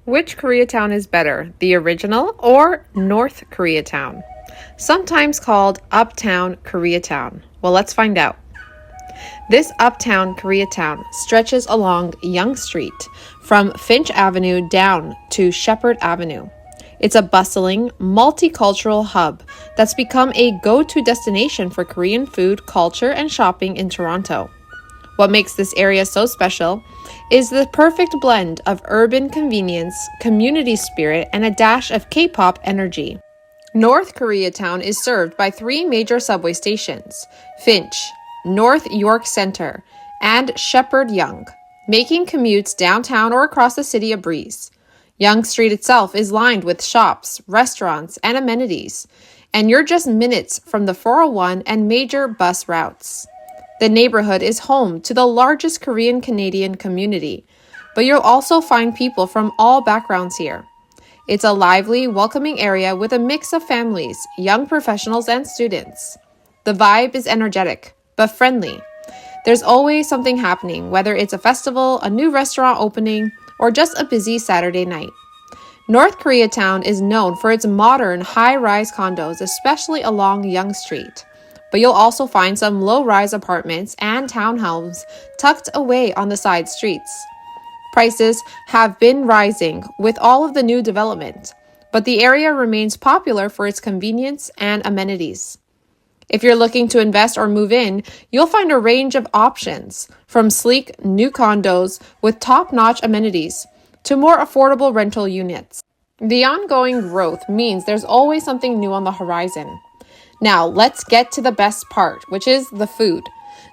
Which Koreatown is better, the original or North Koreatown? Sometimes called Uptown Koreatown. Well, let's find out. This Uptown Koreatown stretches along Yonge Street from Finch Avenue down to Shepherd Avenue. It's a bustling, multicultural hub that's become a go-to destination for Korean food, culture, and shopping in Toronto. What makes this area so special is the perfect blend of urban convenience, community spirit, and a dash of K-pop energy. North Koreatown is served by 3 major subway stations: Finch, North York Centre, and Shepherd Yonge, making commutes downtown or across the city a breeze. Yonge Street itself is lined with shops, restaurants, and amenities, and you're just minutes from the 401 and major bus routes. The neighborhood is home to the largest Korean Canadian community, but you'll also find people from all backgrounds here. It's a lively, welcoming area with a mix of families, young professionals, and students. The vibe is energetic, but friendly. There's always something happening, whether it's a festival, a new restaurant opening, or just a busy Saturday night. North Koreatown is known for its modern high-rise condos, especially along Yonge Street. But you'll also find some low-rise apartments and townhomes tucked away on the side streets. Prices have been rising with all of the new development, but the area remains popular for its convenience and amenities. If you're looking to invest or move in, you'll find a range of options, from sleek new condos with top-notch amenities to more affordable rental units. The ongoing growth means there's always something new on the horizon. Now, let's get to the best part, which is the food.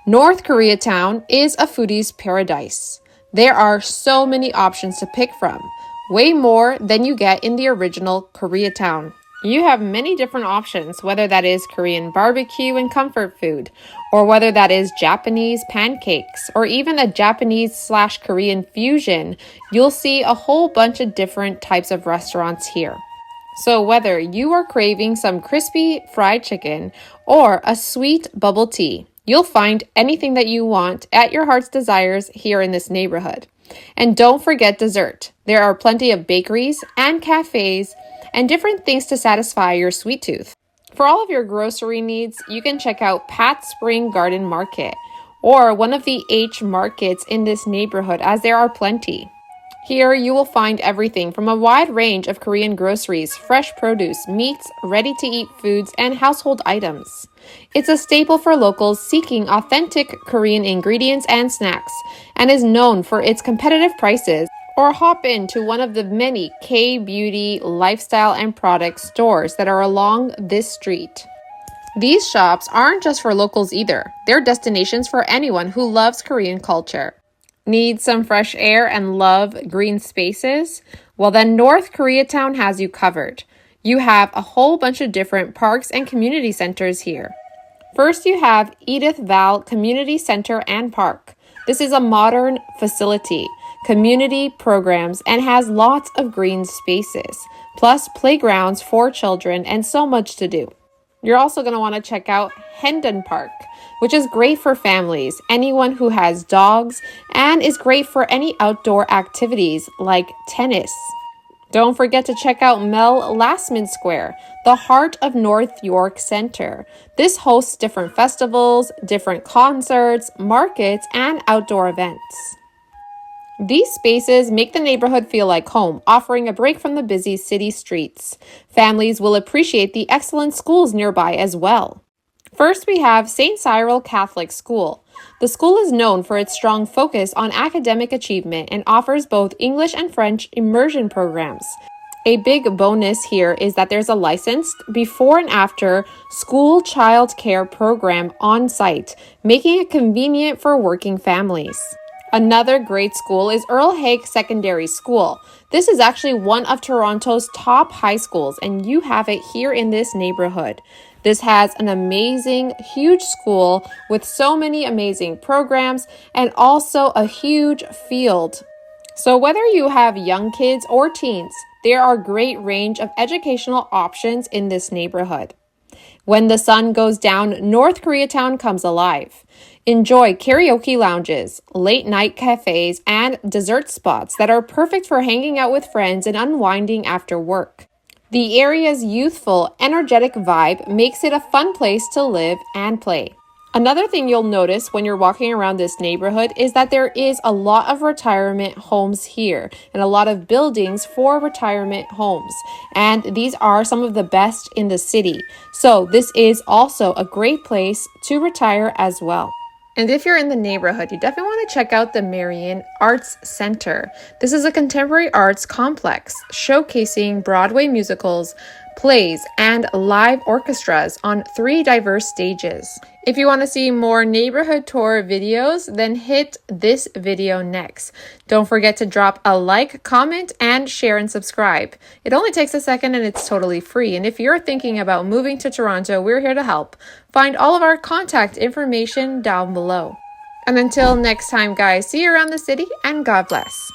North Koreatown is a foodie's paradise. There are so many options to pick from, way more than you get in the original Koreatown. You have many different options, whether that is Korean barbecue and comfort food, or whether that is Japanese pancakes, or even a Japanese/Korean fusion. You'll see a whole bunch of different types of restaurants here. So whether you are craving some crispy fried chicken or a sweet bubble tea, you'll find anything that you want at your heart's desires here in this neighborhood. And don't forget dessert. There are plenty of bakeries and cafes and different things to satisfy your sweet tooth. For all of your grocery needs, you can check out Pat Spring Garden Market or one of the H markets in this neighborhood, as there are plenty. Here, you will find everything from a wide range of Korean groceries, fresh produce, meats, ready-to-eat foods, and household items. It's a staple for locals seeking authentic Korean ingredients and snacks, and is known for its competitive prices. Or hop into one of the many K-beauty, lifestyle, and product stores that are along this street. These shops aren't just for locals either. They're destinations for anyone who loves Korean culture. Need some fresh air and love green spaces? Well, then North Koreatown has you covered. You have a whole bunch of different parks and community centers here. First, you have Edith Val Community Center and Park. This is a modern facility, community programs, and has lots of green spaces, plus playgrounds for children and so much to do. You're also going to want to check out Hendon Park, which is great for families, anyone who has dogs, and is great for any outdoor activities like tennis. Don't forget to check out Mel Lastmens Square, the heart of North York Centre. This hosts different festivals, different concerts, markets, and outdoor events. These spaces make the neighborhood feel like home, offering a break from the busy city streets. Families will appreciate the excellent schools nearby as well. First, we have St. Cyril Catholic School. The school is known for its strong focus on academic achievement and offers both English and French immersion programs. A big bonus here is that there's a licensed before and after school child care program on site, making it convenient for working families. Another great school is Earl Haig Secondary School. This is actually one of Toronto's top high schools, and you have it here in this neighborhood. This has an amazing, huge school with so many amazing programs and also a huge field. So whether you have young kids or teens, there are a great range of educational options in this neighborhood. When the sun goes down, North Koreatown comes alive. Enjoy karaoke lounges, late night cafes, and dessert spots that are perfect for hanging out with friends and unwinding after work. The area's youthful, energetic vibe makes it a fun place to live and play. Another thing you'll notice when you're walking around this neighborhood is that there is a lot of retirement homes here and a lot of buildings for retirement homes. And these are some of the best in the city. So this is also a great place to retire as well. And if you're in the neighborhood, you definitely want to check out the Marion Arts Center. This is a contemporary arts complex showcasing Broadway musicals, plays, and live orchestras on 3 diverse stages. If you want to see more neighborhood tour videos, then hit this video next. Don't forget to drop a like, comment, and share and subscribe. It only takes a second and it's totally free. And if you're thinking about moving to Toronto, we're here to help. Find all of our contact information down below. And until next time, guys, see you around the city and God bless.